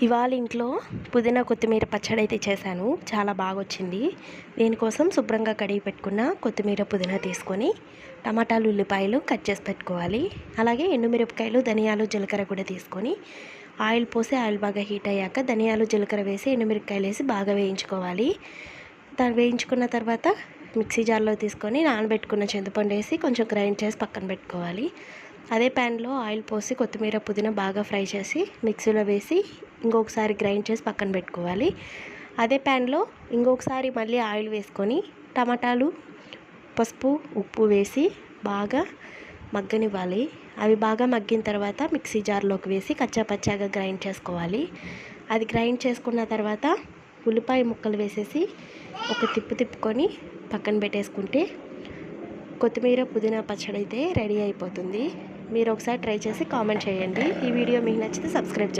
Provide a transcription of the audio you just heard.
ఇవాళ ఇంట్లో పుదీనా కొత్తిమీర పచ్చడి అయితే చేశాను. చాలా బాగా వచ్చింది. దీనికోసం శుభ్రంగా కడిగి పెట్టుకున్న కొత్తిమీర పుదీనా తీసుకొని టమాటాలు ఉల్లిపాయలు కట్ చేసి పెట్టుకోవాలి. అలాగే ఎండుమిరపకాయలు ధనియాలు జీలకర్ర కూడా తీసుకొని ఆయిల్ పోసి ఆయిల్ బాగా హీట్ అయ్యాక ధనియాలు జీలకర్ర వేసి ఎండుమిరపకాయలు వేసి బాగా వేయించుకోవాలి. దాన్ని వేయించుకున్న తర్వాత మిక్సీ జార్లో తీసుకొని నానబెట్టుకున్న చింతపండు వేసి కొంచెం గ్రైండ్ చేసి పక్కన పెట్టుకోవాలి. అదే ప్యాన్లో ఆయిల్ పోసి కొత్తిమీర పుదీనా బాగా ఫ్రై చేసి మిక్సీలో వేసి ఇంకొకసారి గ్రైండ్ చేసి పక్కన పెట్టుకోవాలి. అదే ప్యాన్లో ఇంకొకసారి మళ్ళీ ఆయిల్ వేసుకొని టమాటాలు పసుపు ఉప్పు వేసి బాగా మగ్గనివ్వాలి. అవి బాగా మగ్గిన తర్వాత మిక్సీ జార్లోకి వేసి కచ్చాపచ్చాగా గ్రైండ్ చేసుకోవాలి. అది గ్రైండ్ చేసుకున్న తర్వాత ఉల్లిపాయ ముక్కలు వేసేసి ఒక తిప్పుకొని పక్కన పెట్టేసుకుంటే కొత్తిమీర పుదీనా పచ్చడి అయితే రెడీ అయిపోతుంది. మీరు ఒకసారి ట్రై చేసి కామెంట్ చేయండి. ఈ వీడియో మీకు నచ్చితే సబ్స్క్రైబ్ చేసుకోండి.